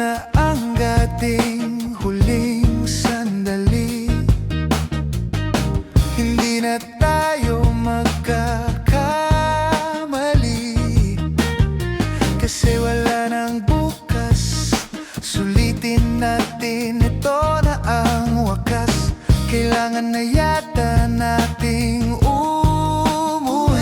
na ang ating huling sandali. Hindi na tayo magkakamali, kasi wala nang bukas. Sulitin natin, ito na ang wakas. Kailangan na yata nating umuwi.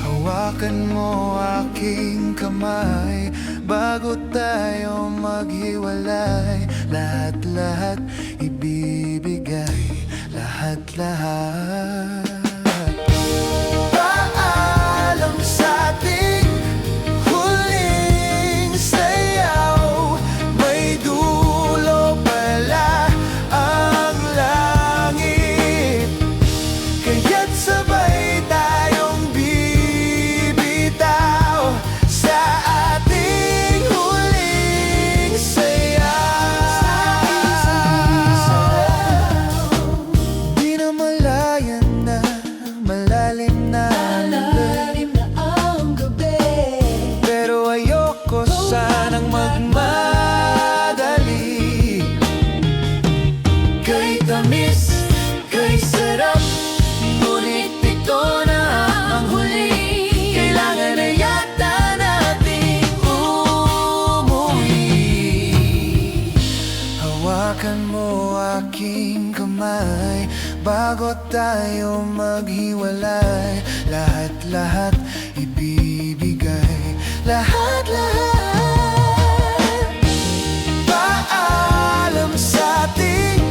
Hawakan mo aking kamay bago tayo maghiwalay. Lahat-lahat ibibigay, lahat-lahat. Paalam sa ating huling sayaw. May dulo pala ang langit, kaya't sabay tayong bibitaw sa ating huling sayaw. Di na malayan na, malalim na ang gabi, pero ayoko sanang magmadali. Kay tamis, kay sarap, ngunit ito na ang huli. Kailangan na yata nating umuwi. Hawakan mo aking kamay bago tayo maghiwalay. Lahat-lahat ibibigay, lahat-lahat. Paalam sa ating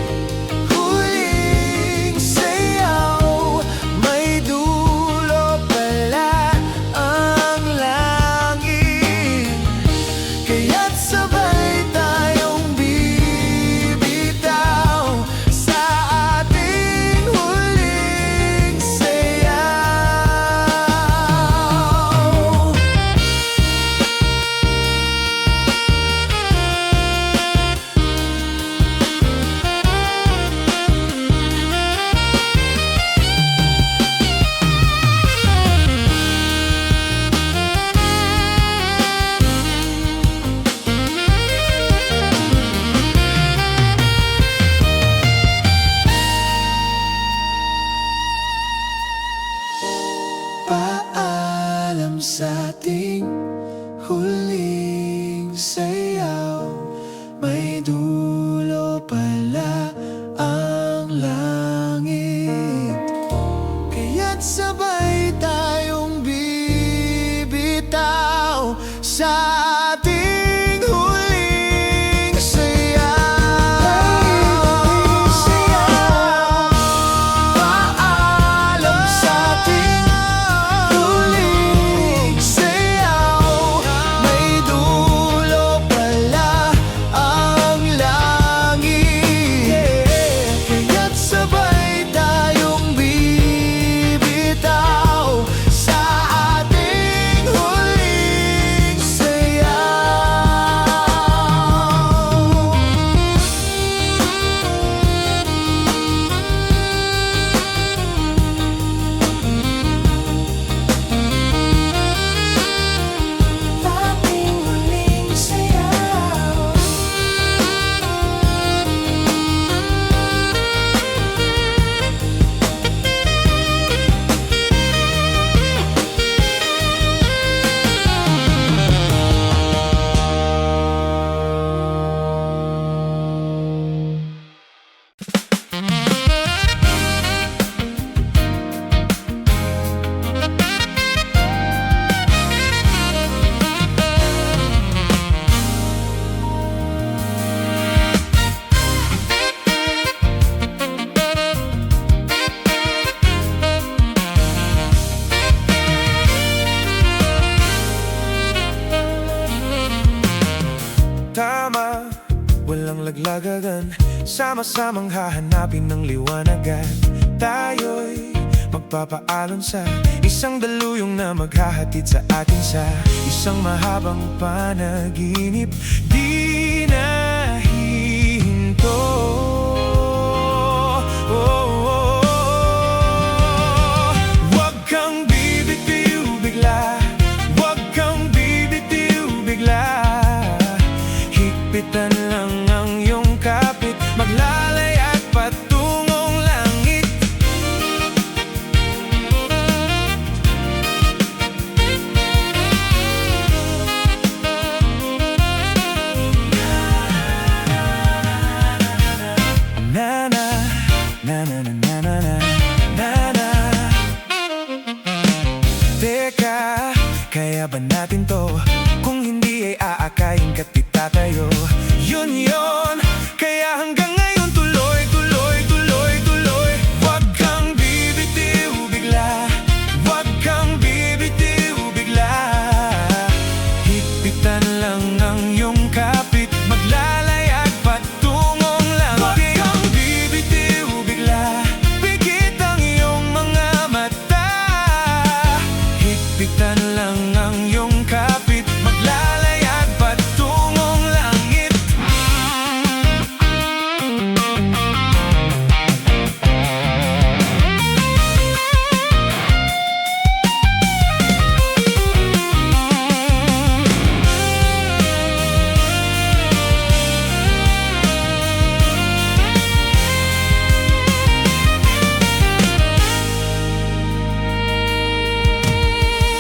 huling sayaw. May dulo pala ang langit, kaya't sabay tayong bibitaw sa ating huling sayaw. Paalam sa ating huling sayaw. May dulo pala ang langit, kaya't sabay tayong bibitaw sa ating huling sayaw. Paalam sa ating huling sayaw. May dulo pala ang langit, kaya't sabay tayong bibitaw sa ating huling sayaw. ating huling sayaw. Tama, walang laglagagan, sama-samang hahanapin ng liwanagan. Tayo'y magpapaalon sa isang daluyong na maghahatid sa atin sa isang mahabang panaginip. Di na hihinto. Huwag kang bibitiw bigla, huwag kang bibitiw bigla. Higpitan lang ang iyong kapit, maglalayag patungong langit. Huwag kang bibitiw bigla, pikit ang iyong mga mata. Higpitan lang ang iyong kapit, maglalayag patungong langit.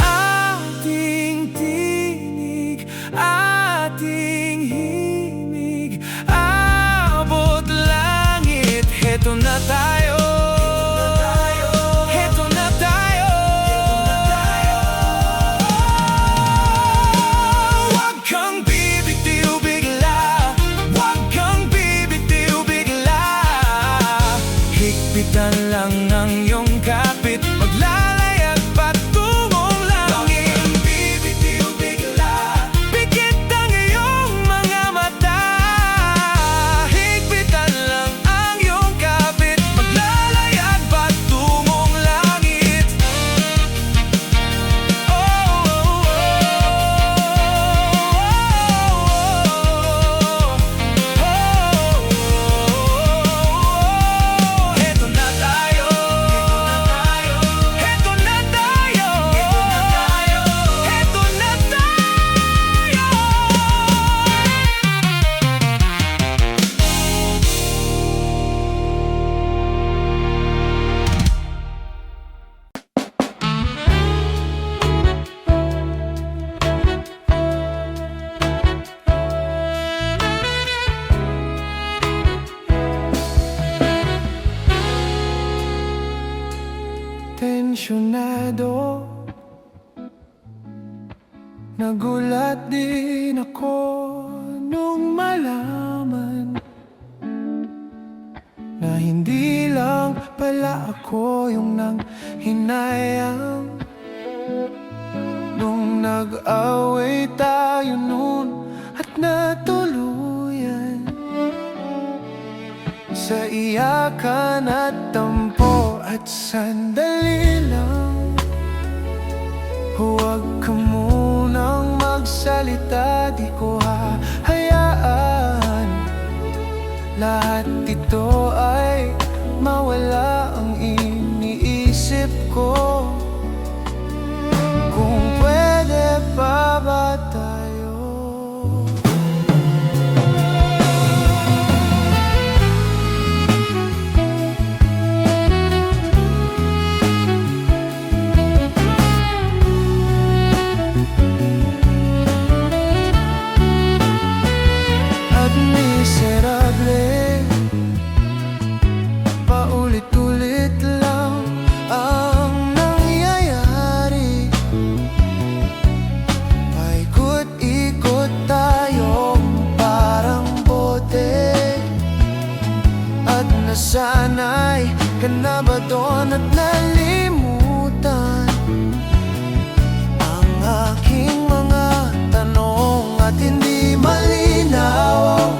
Ating tinig, ating himig, abot langit. Heto na tayo, heto na tayo. Huwag kang bibitiw bigla, huwag kang bibitiw bigla. Higpitan lang ang iyong kapit, maglalayag patungong langit. Huwag kang bibitiw bigla, pikit ang iyong mga mata. Higpitan lang ang iyong kapit, maglalayag patungong langit. Oh, oh, oh, oh. Heto na tayo, heto na tayo, heto na tayo. Tensyonado, nagulat din ako nung malaman na hindi lang pala ako yung nang hinayang. Nung nag-away tayo nun at natuluyan sa iyakan at tampo at sandali lang. Huwag ka munang magsalita, di ko hahayaan lahat ito ay mawala ang iniisip ko. Kung pwede pa ba tayo? At miserable, paulit-ulit lang ang nangyayari. Paikot-ikot tayong parang bote. At nasanay ka na ba doon at nalimutan ang aking mga tanong at hindi malinaw?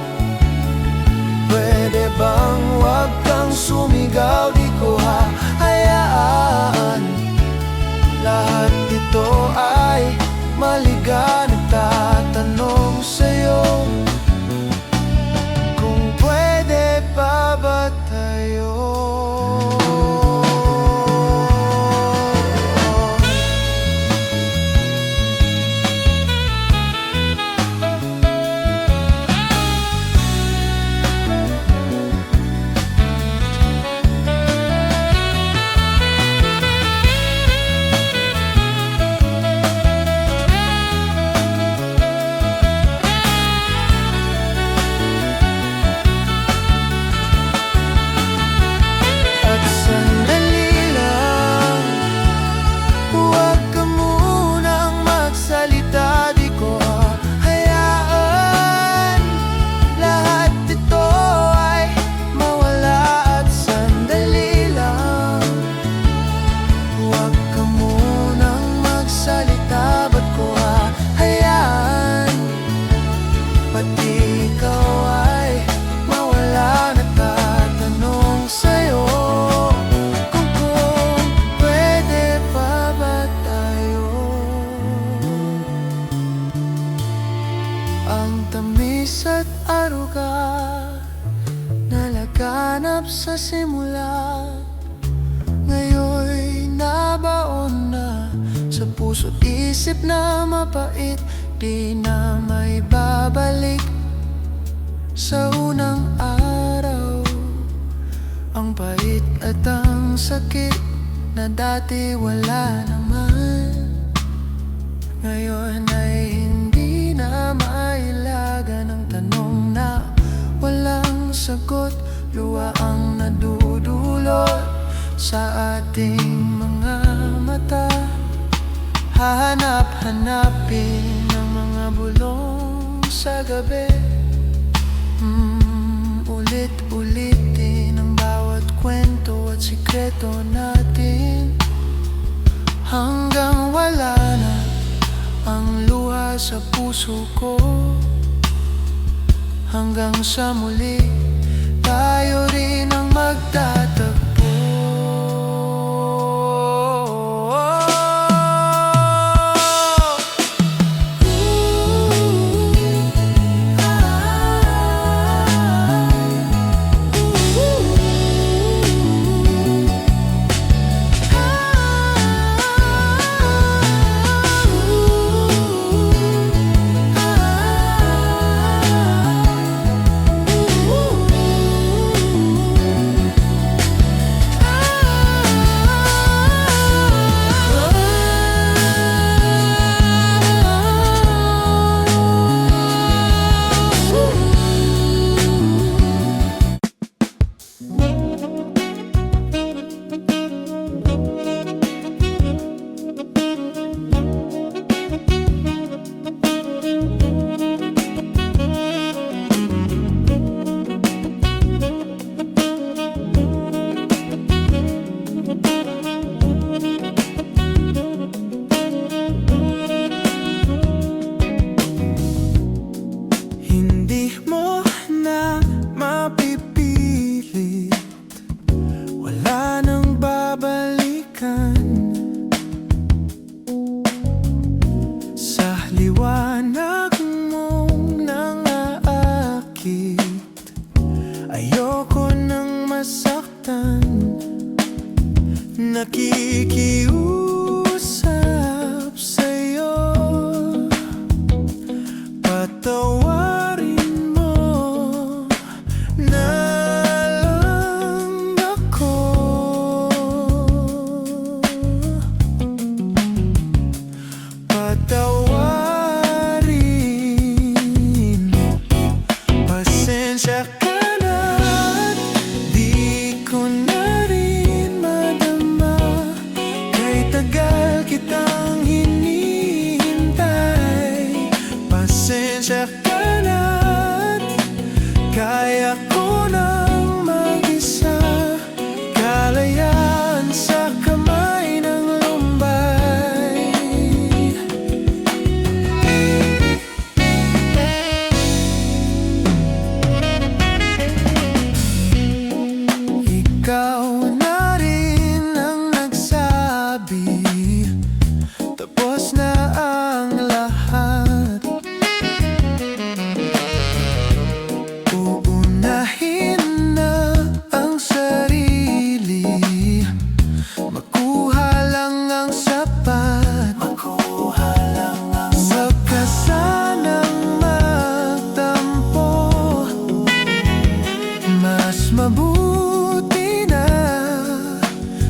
Pwede bang wag kang sumigaw, di ko hahayaan lahat ito ay maligan. Nagtatanong sa'yo kung pwede pa ba tayo? Ang tamis at aruga na laganap sa simula, ngayon'y nabaon na sa puso't isip na mapait. Di na may babalik sa unang araw. Ang pait at ang sakit na dati wala naman, ngayon ay hindi na mailagan. Ang tanong na walang sagot, luha ang nadudulot sa ating mga mata. Hahanap-hanapin ang mga bulong sa gabi, ulit-ulitin ang bawat kwento at sikreto natin, hanggang wala na ang luha sa puso ko. Hanggang sa muli, tayo rin ang magtatagpo. Liwanag mong nangaakit, ayoko nang masaktan. Nakikiusap sa'yo, patawarin mo na lang ako. Pasensya ka na at di ko na rin madama, kay tagal kitang hinihintay. Pasensya ka na at kaya ko nang mag-isa, kalayaan sa kamay ng lumbay. Ikaw na rin ang nagsabi, tapos na ang lahat. Uunahin na ang sarili, makuha lang ang sapat. Huwag ka sanang magtampo, mas mabuti na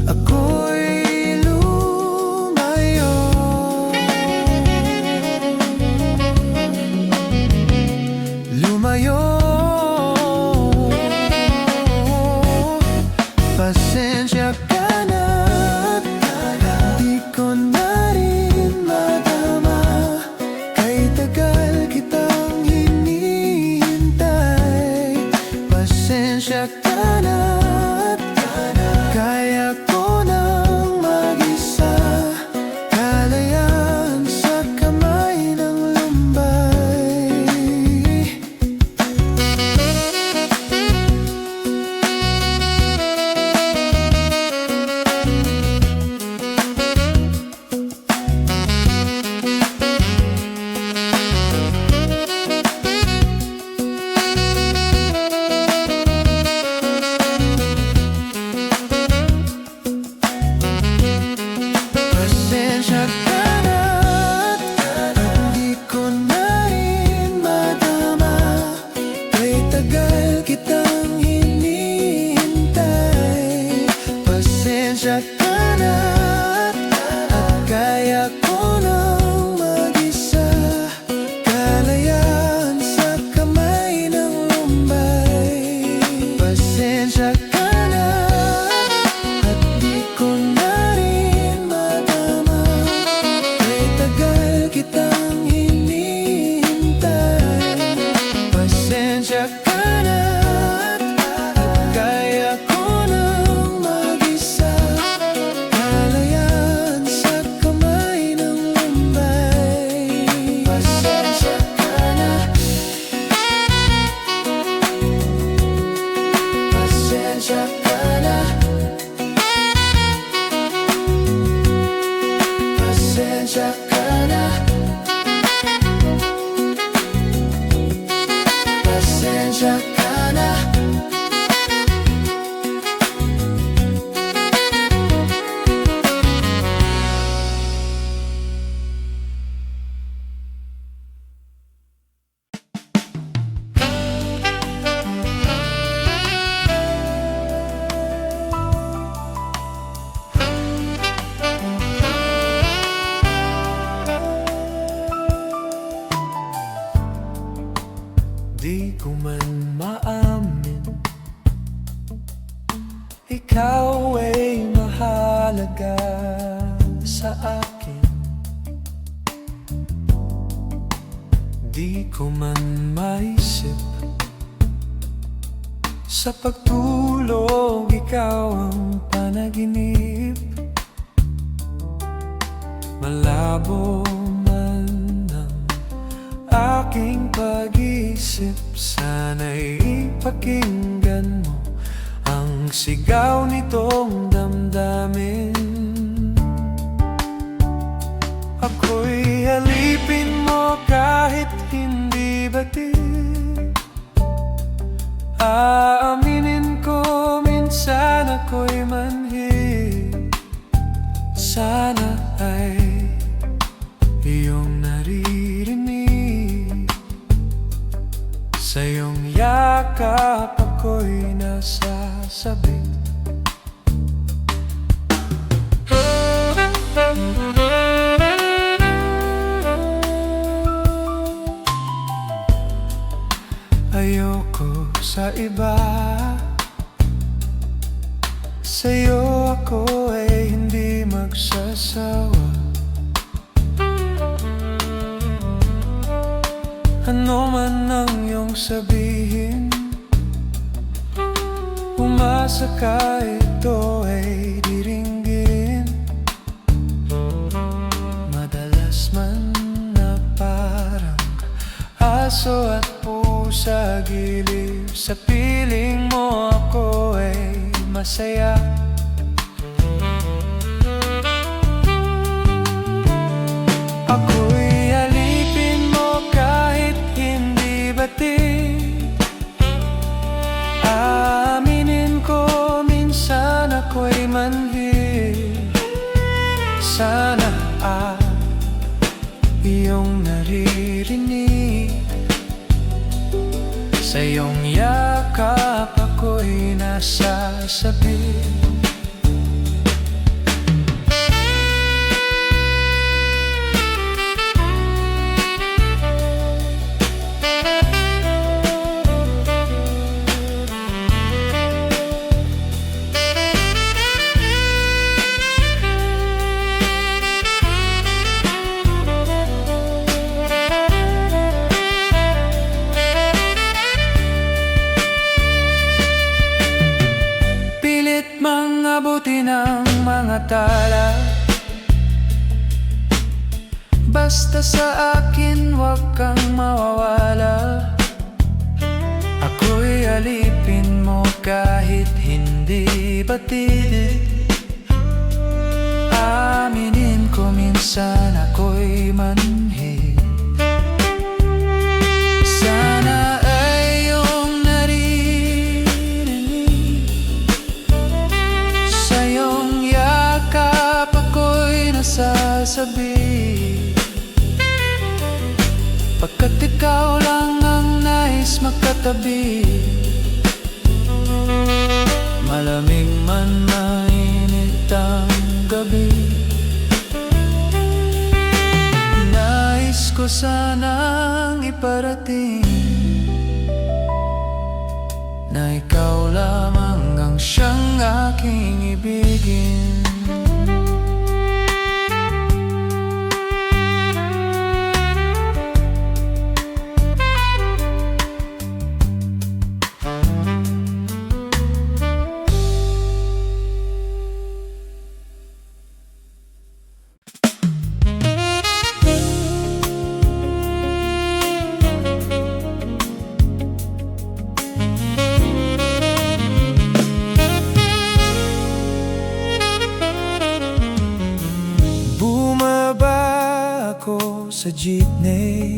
ako'y lumayo. Pasensya ka na at di ko na rin madama, kay tagal kitang hinihintay. Pasensya ka na at kaya ko nang mag-isa, kalayaan sa kamay ng lumbay. Di ko man maamin, ikaw ay mahalaga sa akin. Di ko man maisip, sa pagtulog ikaw ang panaginip. Malabo man ang aking pag-isip, sana'y ipakinggan mo ang sigaw nitong damdamin. Ako'y alipin mo kahit hindi batid. Aaminin ko minsan ako'y manhid. Sana ay iyong naririnig, sa iyong yakap ako'y nasasabik. Ayoko sa iba, sa'yo ako ay hindi magsasawa. Ano man ang iyong sabihin, umasa ka ito ay diringgin. Madalas man na parang aso at pusa gilid, sa piling mo ako ay masaya. Ako'y alipin mo kahit hindi batid. Aaminin ko minsan ako'y manhid. Sana iyong naririnig, sa iyong yakap ako'y nasasabi. Abutin ang mga tala, basta sa akin wag kang mawawala. Ako'y alipin mo kahit hindi batid. Aminin ko minsan ako'y manhid. Sana ay iyong naririnig, sa iyong yakap ako'y nasasabi. Pagkat ikaw lang ang nais makatabi, malamig man mainit ang gabi. Nais ko sanang iparating na ikaw lamang ang siyang aking ibigin. Sa jeepney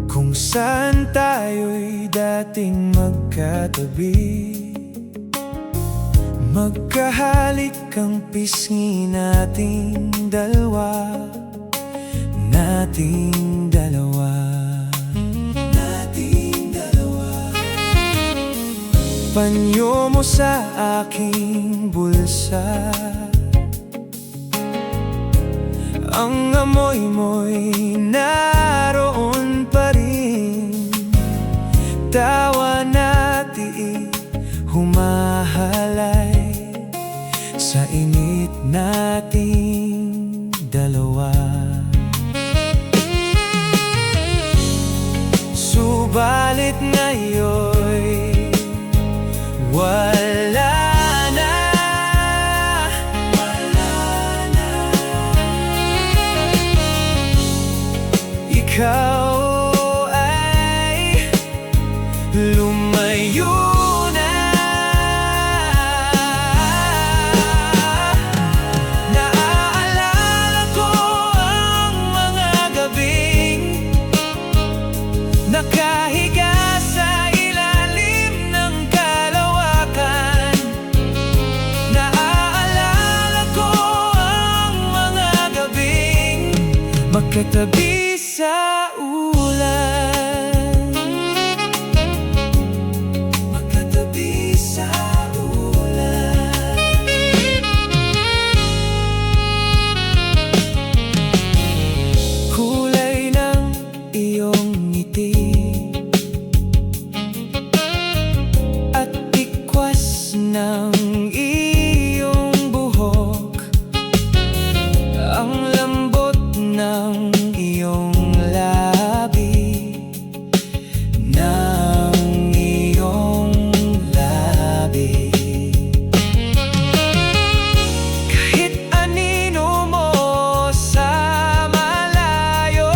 kung saan tayo'y dating magkatabi, magkahalik ang pisngi nating dalawa, nating dalawa, nating dalawa. Panyo mo sa aking bulsa, ang amoy mo'y naroon pa rin. ngayon'y wala na. Ikaw ay lumayo na. Naaalala ko ang mga gabing nakahiga sa ilalim ng kalawakan. Naaalala ko ang mga gabing magkatabi sa ulan. Magkatabi sa ulan. Kulay ng iyong ngiti at tikwas ng iyong buhok, ang lambot ng iyong labi, ng iyong labi. Kahit anino mo sa malayo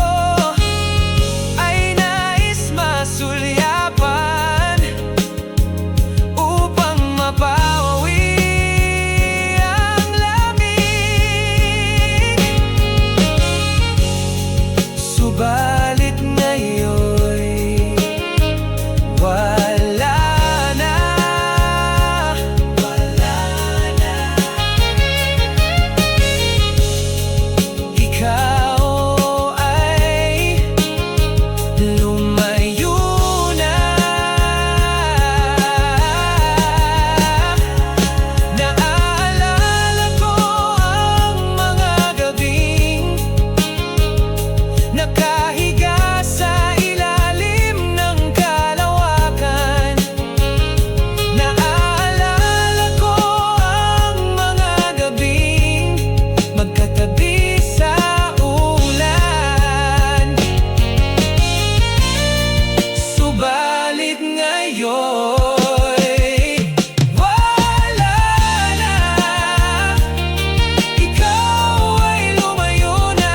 ay nais masulyapan upang mapawi ang lamig. Subalit ngayon'y wala na. Wala na. Ikaw ay lumayo na. Naaalala ko ang mga gabing nakahiga sa ilalim ng kalawakan. Naaalala ko ang mga gabing magkatabi sa ulan. Subalit ngayon'y wala na. Ikaw ay lumayo na.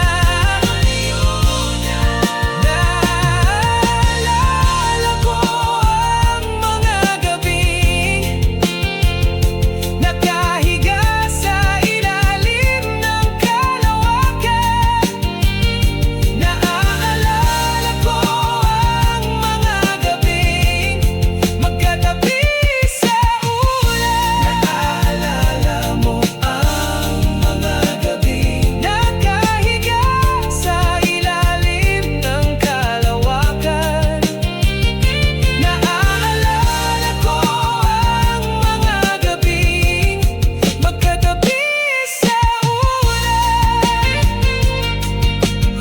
Naalala ko ang mga gabing nakahiga sa ilalim ng kalawakan. Naaalala ko ang mga gabing magkatabi sa ulan. Naaalala mo ang mga gabing nakahiga sa ilalim ng kalawakan. Naaalala ko ang mga gabing magkatabi sa ulan.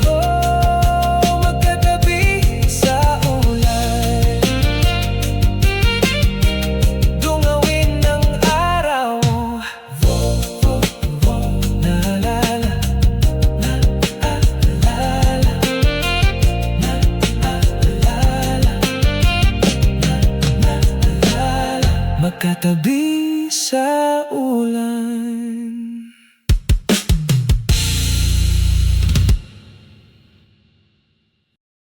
Oh, magkatabi sa ulan. Dungawin ng araw. Naalala, naalala, naalala, naalala. Magkatabi sa ulan.